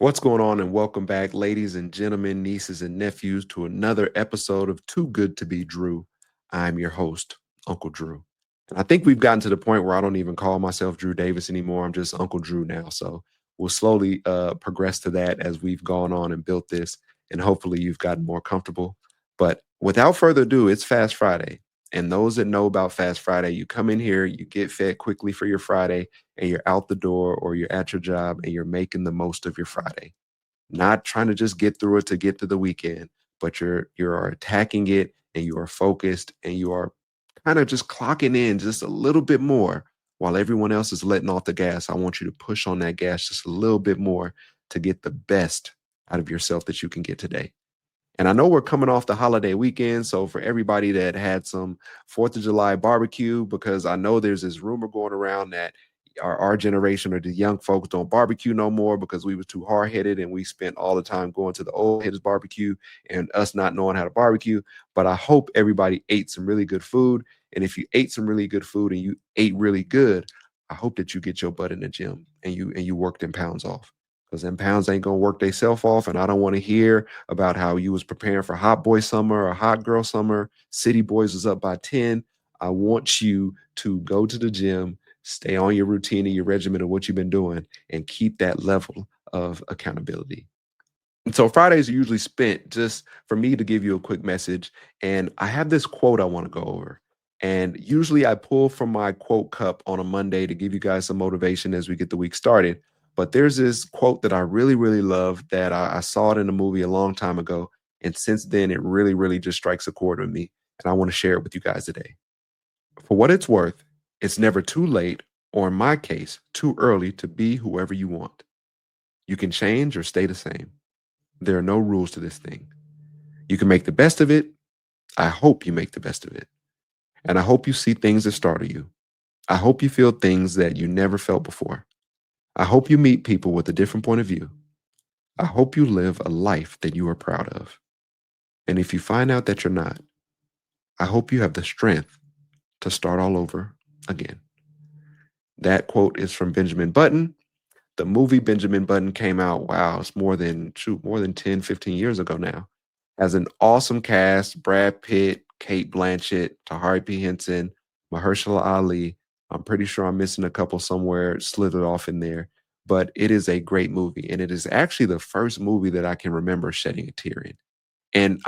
What's going on, and welcome back, ladies and gentlemen, nieces and nephews, to another episode of Too Good to Be Drew. I'm your host, Uncle Drew. And I think we've gotten to the point where I don't even call myself Drew Davis anymore. I'm just Uncle Drew now. So we'll slowly progress to that as we've gone on and built this. And hopefully you've gotten more comfortable. But without further ado, it's Fast Friday. And those that know about Fast Friday, you come in here, you get fed quickly for your Friday, and you're out the door or you're at your job and you're making the most of your Friday. Not trying to just get through it to get to the weekend, but you're attacking it and you are focused and you are kind of just clocking in just a little bit more while everyone else is letting off the gas. I want you to push on that gas just a little bit more to get the best out of yourself that you can get today. And I know we're coming off the holiday weekend. So for everybody that had some 4th of July barbecue, because I know there's this rumor going around that our generation or the young folks don't barbecue no more because we was too hard-headed and we spent all the time going to the old heads barbecue and us not knowing how to barbecue. But I hope everybody ate some really good food. And if you ate some really good food and you ate really good, I hope that you get your butt in the gym and you work them pounds off. Because them pounds ain't gonna work themselves off. And I don't want to hear about how you was preparing for hot boy summer or hot girl summer. City boys was up by 10. I want you to go to the gym, stay on your routine and your regimen of what you've been doing, and keep that level of accountability. And so Fridays are usually spent just for me to give you a quick message. And I have this quote I want to go over. And usually I pull from my quote cup on a Monday to give you guys some motivation as we get the week started. But there's this quote that I really, really love that I saw it in a movie a long time ago. And since then, it really, really just strikes a chord with me. And I want to share it with you guys today. For what it's worth, it's never too late, or in my case, too early to be whoever you want. You can change or stay the same. There are no rules to this thing. You can make the best of it. I hope you make the best of it. And I hope you see things that startle you. I hope you feel things that you never felt before. I hope you meet people with a different point of view. I hope you live a life that you are proud of. And if you find out that you're not, I hope you have the strength to start all over again. That quote is from Benjamin Button. The movie Benjamin Button came out, wow, it's more than 10, 15 years ago now. Has an awesome cast: Brad Pitt, Kate Blanchett, Tahari P. Henson, Mahershala Ali. I'm pretty sure I'm missing a couple somewhere slithered off in there. But it is a great movie. And it is actually the first movie that I can remember shedding a tear in. And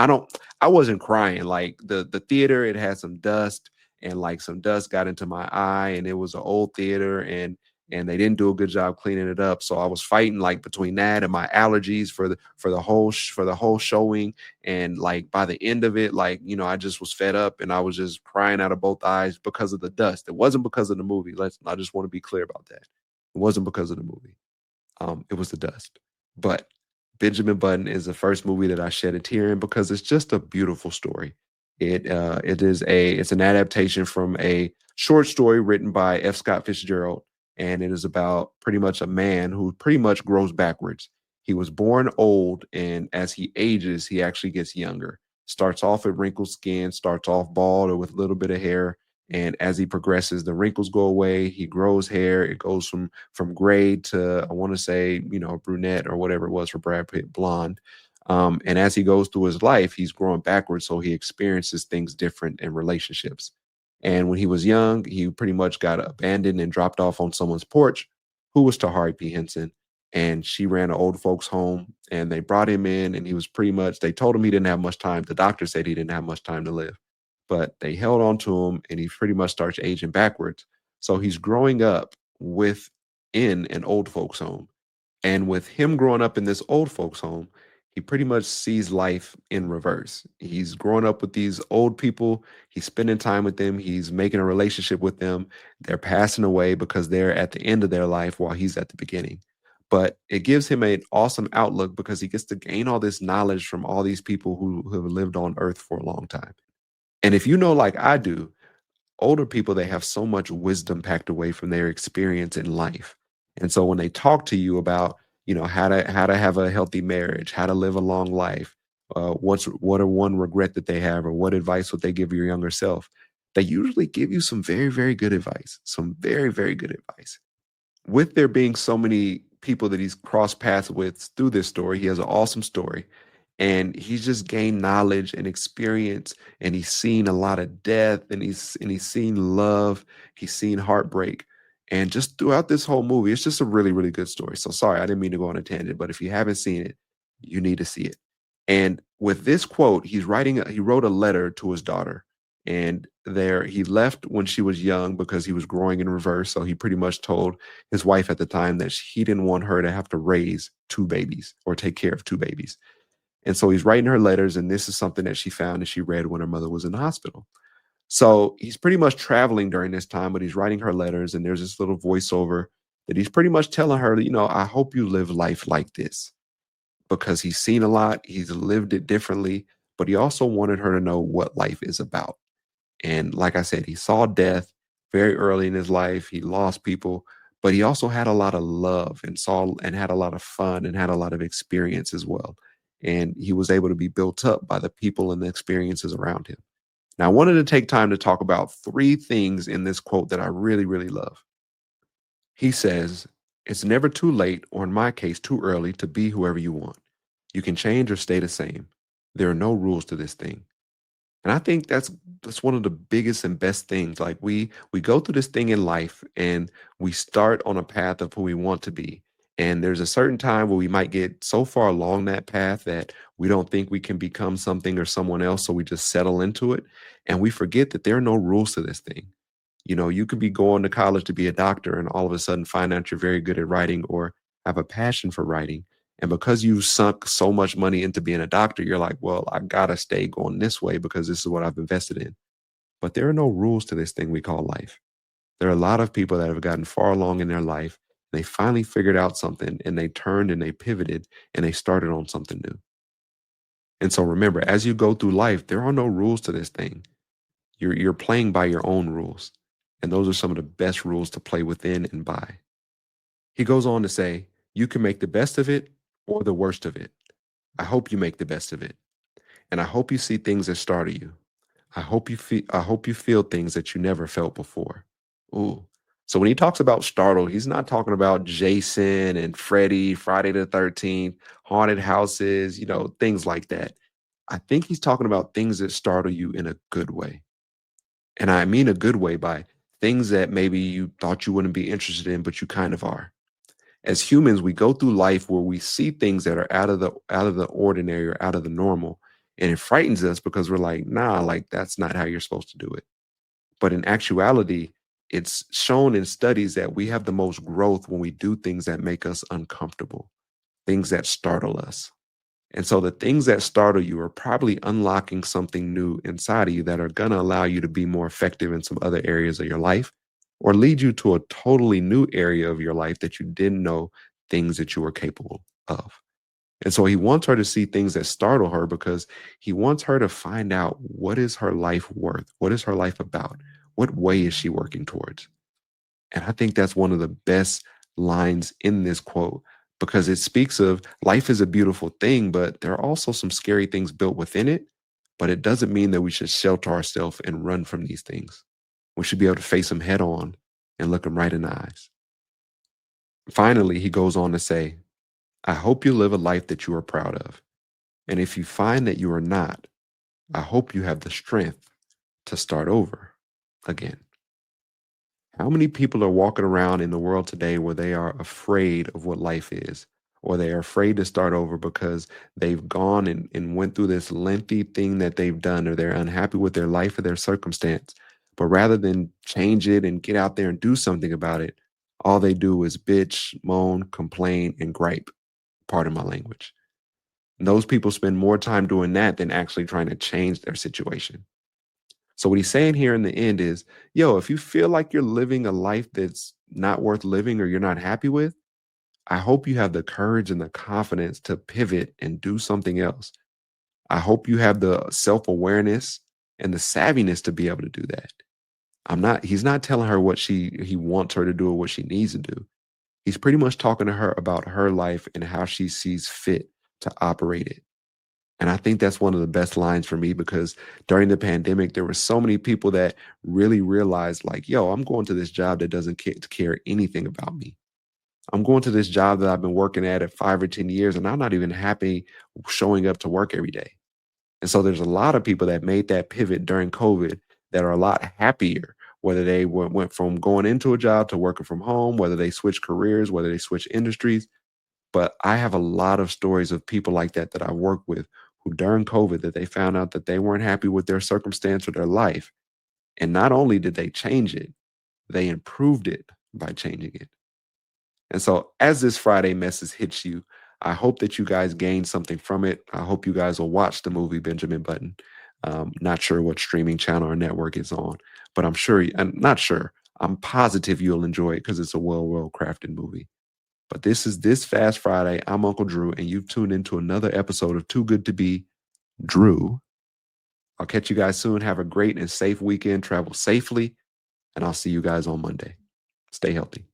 I wasn't crying. Like the theater, it had some dust, and like some dust got into my eye, and it was an old theater, and they didn't do a good job cleaning it up. So I was fighting like between that and my allergies for the whole showing. And like by the end of it, like, I just was fed up and I was just crying out of both eyes because of the dust. It wasn't because of the movie. I just want to be clear about that. It wasn't because of the movie. It was the dust. But Benjamin Button is the first movie that I shed a tear in because it's just a beautiful story. It's an adaptation from a short story written by F. Scott Fitzgerald, and it is about pretty much a man who pretty much grows backwards. He was born old, and as he ages, he actually gets younger. Starts off with wrinkled skin, starts off bald or with a little bit of hair, and as he progresses, the wrinkles go away. He grows hair. It goes from gray to, I want to say, brunette or whatever it was for Brad Pitt, blonde. And as he goes through his life, he's growing backwards, so he experiences things different in relationships. And when he was young, he pretty much got abandoned and dropped off on someone's porch, who was Tahari P. Henson. And she ran an old folks home, and they brought him in, and he was pretty much, they told him he didn't have much time. The doctor said he didn't have much time to live, but they held on to him, and he pretty much starts aging backwards. So he's growing up within an old folks home. And with him growing up in this old folks home, he pretty much sees life in reverse. He's growing up with these old people. He's spending time with them. He's making a relationship with them. They're passing away because they're at the end of their life while he's at the beginning. But it gives him an awesome outlook because he gets to gain all this knowledge from all these people who have lived on earth for a long time. And if you know, like I do, older people, they have so much wisdom packed away from their experience in life. And so when they talk to you about, how to have a healthy marriage, how to live a long life, what are one regret that they have, or what advice would they give your younger self, they usually give you some very, very good advice, some very, very good advice. With there being so many people that he's crossed paths with through this story. He has an awesome story. And he's just gained knowledge and experience, and he's seen a lot of death, and he's seen love, he's seen heartbreak. And just throughout this whole movie, it's just a really, really good story. So sorry, I didn't mean to go on a tangent, but if you haven't seen it, you need to see it. And with this quote, he wrote a letter to his daughter. And there he left when she was young because he was growing in reverse. So he pretty much told his wife at the time that he didn't want her to have to raise two babies or take care of two babies. And so he's writing her letters, and this is something that she found and she read when her mother was in the hospital. So he's pretty much traveling during this time, but he's writing her letters, and there's this little voiceover that he's pretty much telling her, I hope you live life like this, because he's seen a lot, he's lived it differently, but he also wanted her to know what life is about. And like I said, he saw death very early in his life. He lost people, but he also had a lot of love and saw and had a lot of fun and had a lot of experience as well. And he was able to be built up by the people and the experiences around him. Now, I wanted to take time to talk about three things in this quote that I really, really love. He says, "It's never too late, or in my case, too early to be whoever you want. You can change or stay the same. There are no rules to this thing." And I think that's one of the biggest and best things. Like we go through this thing in life, and we start on a path of who we want to be. And there's a certain time where we might get so far along that path that we don't think we can become something or someone else, so we just settle into it. And we forget that there are no rules to this thing. You could be going to college to be a doctor and all of a sudden find out you're very good at writing or have a passion for writing. And because you sunk so much money into being a doctor, you're like, well, I gotta stay going this way because this is what I've invested in. But there are no rules to this thing we call life. There are a lot of people that have gotten far along in their life. They finally figured out something, and they turned and they pivoted and they started on something new. And so remember, as you go through life, there are no rules to this thing. You're playing by your own rules. And those are some of the best rules to play within and by. He goes on to say, "You can make the best of it or the worst of it. I hope you make the best of it. And I hope you see things that startle you. I hope you feel things that you never felt before." Ooh. So when he talks about startle, he's not talking about Jason and Freddy, Friday the 13th, haunted houses, things like that. I think he's talking about things that startle you in a good way. And I mean a good way by things that maybe you thought you wouldn't be interested in, but you kind of are. As humans, we go through life where we see things that are out of the ordinary or out of the normal, and it frightens us because we're like, nah, like that's not how you're supposed to do it. But in actuality, it's shown in studies that we have the most growth when we do things that make us uncomfortable, things that startle us. And so the things that startle you are probably unlocking something new inside of you that are going to allow you to be more effective in some other areas of your life, or lead you to a totally new area of your life that you didn't know things that you were capable of. And so he wants her to see things that startle her because he wants her to find out, what is her life worth? What is her life about? What way is she working towards? And I think that's one of the best lines in this quote, because it speaks of life is a beautiful thing, but there are also some scary things built within it. But it doesn't mean that we should shelter ourselves and run from these things. We should be able to face them head on and look them right in the eyes. Finally, he goes on to say, "I hope you live a life that you are proud of. And if you find that you are not, I hope you have the strength to start over again." How many people are walking around in the world today where they are afraid of what life is, or they are afraid to start over because they've gone and went through this lengthy thing that they've done, or they're unhappy with their life or their circumstance. But rather than change it and get out there and do something about it, all they do is bitch, moan, complain, and gripe. Pardon my language. And those people spend more time doing that than actually trying to change their situation. So what he's saying here in the end is, yo, if you feel like you're living a life that's not worth living or you're not happy with, I hope you have the courage and the confidence to pivot and do something else. I hope you have the self-awareness and the savviness to be able to do that. He's not telling her what he wants her to do or what she needs to do. He's pretty much talking to her about her life and how she sees fit to operate it. And I think that's one of the best lines for me, because during the pandemic, there were so many people that really realized, like, yo, I'm going to this job that doesn't care anything about me. I'm going to this job that I've been working at 5 or 10 years, and I'm not even happy showing up to work every day. And so there's a lot of people that made that pivot during COVID that are a lot happier, whether they went from going into a job to working from home, whether they switch careers, whether they switch industries. But I have a lot of stories of people like that that I work with who during COVID that they found out that they weren't happy with their circumstance or their life. And not only did they change it, they improved it by changing it. And so, as this Friday message hits you, I hope that you guys gain something from it. I hope you guys will watch the movie Benjamin Button. Not sure what streaming channel or network it's on, but I'm not sure. I'm positive you'll enjoy it because it's a well crafted movie. But this is This Fast Friday. I'm Uncle Drew, and you've tuned into another episode of Too Good to Be Drew. I'll catch you guys soon. Have a great and safe weekend. Travel safely, and I'll see you guys on Monday. Stay healthy.